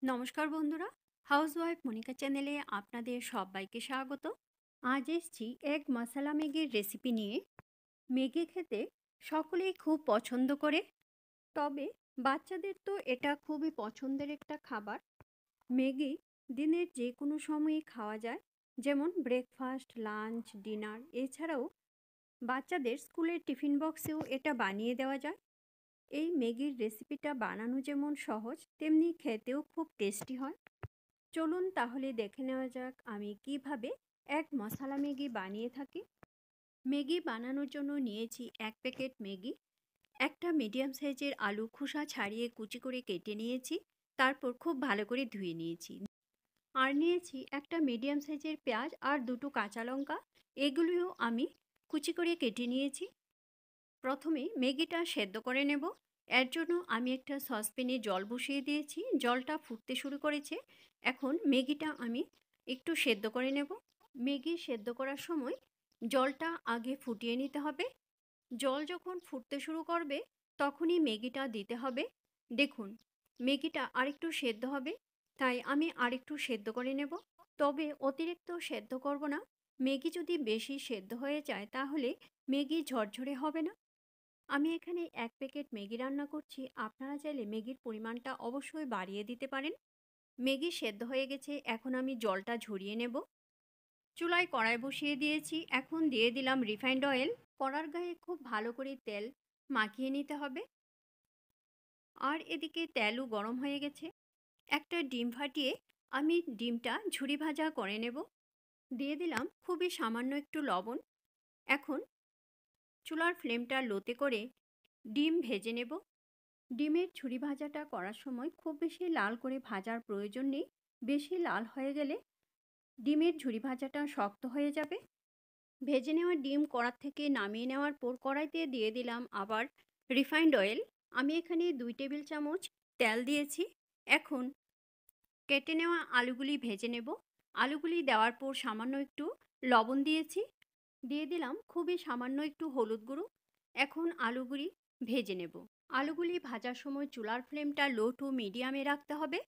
নমস্কার বন্ধুরা, হাউসওয়াইফ মনিকা চ্যানেলে আপনাদের সবাইকে স্বাগত। আজ এসছি এক মশলা ম্যাগির রেসিপি নিয়ে। ম্যাগি খেতে সকলেই খুব পছন্দ করে, তবে বাচ্চাদের তো এটা খুবই পছন্দের একটা খাবার। ম্যাগি দিনের যে কোনো সময়ে খাওয়া যায়, যেমন ব্রেকফাস্ট, লাঞ্চ, ডিনার। এছাড়াও বাচ্চাদের স্কুলের টিফিন বক্সেও এটা বানিয়ে দেওয়া যায়। এই ম্যাগির রেসিপিটা বানানো যেমন সহজ, তেমনি খেতেও খুব টেস্টি হয়। চলুন তাহলে দেখে নেওয়া যাক আমি কিভাবে এক মশলা ম্যাগি বানিয়ে থাকি। ম্যাগি বানানোর জন্য নিয়েছি এক প্যাকেট ম্যাগি। একটা মিডিয়াম সাইজের আলু খোসা ছাড়িয়ে কুচি করে কেটে নিয়েছি, তারপর খুব ভালো করে ধুয়ে নিয়েছি। আর নিয়েছি একটা মিডিয়াম সাইজের পেঁয়াজ আর দুটো কাঁচা লঙ্কা, এগুলিও আমি কুচি করে কেটে নিয়েছি। প্রথমে ম্যাগিটা সেদ্ধ করে নেব। এর জন্য আমি একটা সসপ্যানে জল বসিয়ে দিয়েছি, জলটা ফুটতে শুরু করেছে। এখন ম্যাগিটা আমি একটু সেদ্ধ করে নেব। ম্যাগি সেদ্ধ করার সময় জলটা আগে ফুটিয়ে নিতে হবে। জল যখন ফুটতে শুরু করবে তখনই ম্যাগিটা দিতে হবে। দেখুন, ম্যাগিটা আরেকটু সেদ্ধ হবে, তাই আমি আরেকটু সেদ্ধ করে নেব। তবে অতিরিক্ত সেদ্ধ করব না। ম্যাগি যদি বেশি সেদ্ধ হয়ে যায় তাহলে ম্যাগি ঝরঝরে হবে না। আমি এখানে এক প্যাকেট ম্যাগি রান্না করছি, আপনারা চাইলে ম্যাগির পরিমাণটা অবশ্যই বাড়িয়ে দিতে পারেন। ম্যাগি সেদ্ধ হয়ে গেছে, এখন আমি জলটা ঝরিয়ে নেব। চুলায় কড়াই বসিয়ে দিয়েছি, এখন দিয়ে দিলাম রিফাইন্ড অয়েল। কড়ার গায়ে খুব ভালো করে তেল মাখিয়ে নিতে হবে। আর এদিকে তেলও গরম হয়ে গেছে। একটা ডিম ফাটিয়ে আমি ডিমটা ঝুরি ভাজা করে নেব। দিয়ে দিলাম খুবই সামান্য একটু লবণ। এখন চুলার ফ্লেমটা লোতে করে ডিম ভেজে নেব। ডিমের ঝুরি ভাজাটা করার সময় খুব বেশি লাল করে ভাজার প্রয়োজন নেই। বেশি লাল হয়ে গেলে ডিমের ঝুরি ভাজাটা শক্ত হয়ে যাবে। ভেজে নেওয়া ডিম কড়ার থেকে নামিয়ে নেওয়ার পর কড়াইতে দিয়ে দিলাম আবার রিফাইন্ড অয়েল। আমি এখানে 2 টেবিল চামচ তেল দিয়েছি। এখন কেটে নেওয়া আলুগুলি ভেজে নেব। আলুগুলি দেওয়ার পর সামান্য একটু লবণ দিয়েছি, দিয়ে দিলাম খুবই সামান্য একটু হলুদ গুঁড়ো। এখন আলুগুলি ভেজে নেব। আলুগুলি ভাজার সময় চুলার ফ্লেমটা লো টু মিডিয়ামে রাখতে হবে।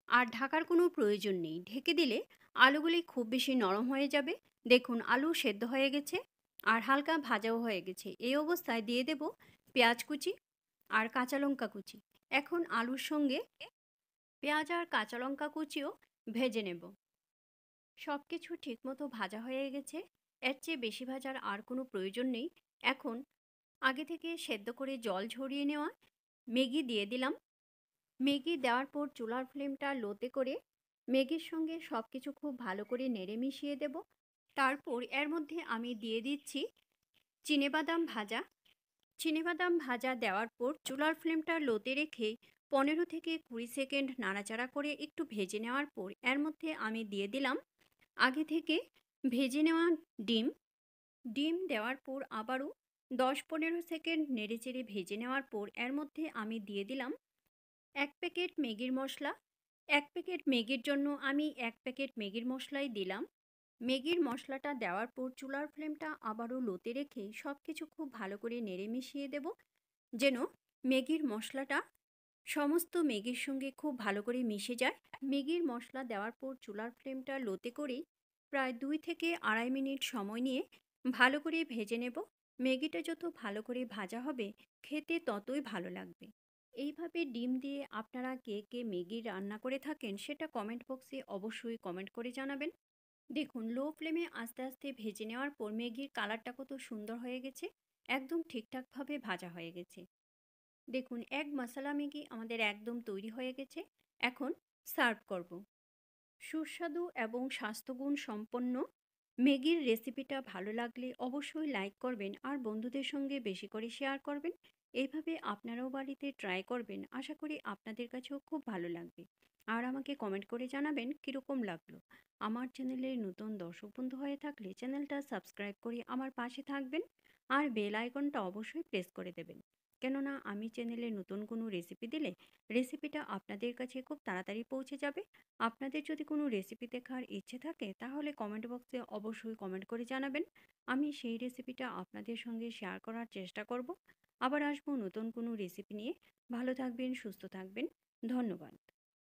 আর ঢাকার কোনো প্রয়োজন নেই, ঢেকে দিলে আলুগুলি খুব বেশি নরম হয়ে যাবে। দেখুন, আলু সেদ্ধ হয়ে গেছে আর হালকা ভাজাও হয়ে গেছে। এই অবস্থায় দিয়ে দেব পেঁয়াজ কুচি আর কাঁচা লঙ্কা কুচি। এখন আলুর সঙ্গে পেঁয়াজ আর কাঁচা লঙ্কা কুচিও ভেজে নেব। সব কিছু ঠিকমতো ভাজা হয়ে গেছে, এর চেয়ে বেশি ভাজার আর কোনো প্রয়োজন নেই। এখন আগে থেকে সেদ্ধ করে জল ঝরিয়ে নেওয়া ম্যাগি দিয়ে দিলাম। ম্যাগি দেওয়ার পর চুলার ফ্লেমটা লোতে করে ম্যাগির সঙ্গে সব কিছু খুব ভালো করে নেড়ে মিশিয়ে দেব। তারপর এর মধ্যে আমি দিয়ে দিচ্ছি চিনেবাদাম ভাজা। চিনেবাদাম ভাজা দেওয়ার পর চুলার ফ্লেমটা লোতে রেখে 15 থেকে 20 সেকেন্ড নাড়াচাড়া করে একটু ভেজে নেওয়ার পর এর মধ্যে আমি দিয়ে দিলাম আগে থেকে ভেজে নেওয়া ডিম। ডিম দেওয়ার পর আবারও 10-15 সেকেন্ড নেড়েচেড়ে ভেজে নেওয়ার পর এর মধ্যে আমি দিয়ে দিলাম এক প্যাকেট ম্যাগির মশলা। এক প্যাকেট ম্যাগির জন্য আমি এক প্যাকেট ম্যাগির মশলাই দিলাম। ম্যাগির মশলাটা দেওয়ার পর চুলার ফ্লেমটা আবারও লোতে রেখে সব কিছু খুব ভালো করে নেড়ে মিশিয়ে দেব, যেন ম্যাগির মশলাটা সমস্ত ম্যাগির সঙ্গে খুব ভালো করে মিশে যায়। ম্যাগির মশলা দেওয়ার পর চুলার ফ্লেমটা লোতে করেই প্রায় 2 থেকে আড়াই মিনিট সময় নিয়ে ভালো করে ভেজে নেব। ম্যাগিটা যত ভালো করে ভাজা হবে খেতে ততই ভালো লাগবে। এইভাবে ডিম দিয়ে আপনারা কে কে ম্যাগি রান্না করে থাকেন সেটা কমেন্ট বক্সে অবশ্যই কমেন্ট করে জানাবেন। দেখুন, লো ফ্লেমে আস্তে আস্তে ভেজে নেওয়ার পর ম্যাগির কালারটা কত সুন্দর হয়ে গেছে, একদম ঠিকঠাকভাবে ভাজা হয়ে গেছে। দেখুন, এক মশলা ম্যাগি আমাদের একদম তৈরি হয়ে গেছে। এখন সার্ভ করব। সুস্বাদু এবং স্বাস্থ্যগুণ সম্পন্ন ম্যাগির রেসিপিটা ভালো লাগলে অবশ্যই লাইক করবেন আর বন্ধুদের সঙ্গে বেশি করে শেয়ার করবেন। এইভাবে আপনারাও বাড়িতে ট্রাই করবেন, আশা করি আপনাদের কাছেও খুব ভালো লাগবে। আর আমাকে কমেন্ট করে জানাবেন কীরকম লাগলো। আমার চ্যানেলে নতুন দর্শক বন্ধু হয়ে থাকলে চ্যানেলটা সাবস্ক্রাইব করে আমার পাশে থাকবেন আর বেল আইকনটা অবশ্যই প্রেস করে দেবেন, কেননা আমি চ্যানেলে নতুন কোনো রেসিপি দিলে রেসিপিটা আপনাদের কাছে খুব তাড়াতাড়ি পৌঁছে যাবে। আপনাদের যদি কোনো রেসিপি দেখার ইচ্ছে থাকে তাহলে কমেন্ট বক্সে অবশ্যই কমেন্ট করে জানাবেন, আমি সেই রেসিপিটা আপনাদের সঙ্গে শেয়ার করার চেষ্টা করব। আবার আসবো নতুন কোনো রেসিপি নিয়ে। ভালো থাকবেন, সুস্থ থাকবেন। ধন্যবাদ।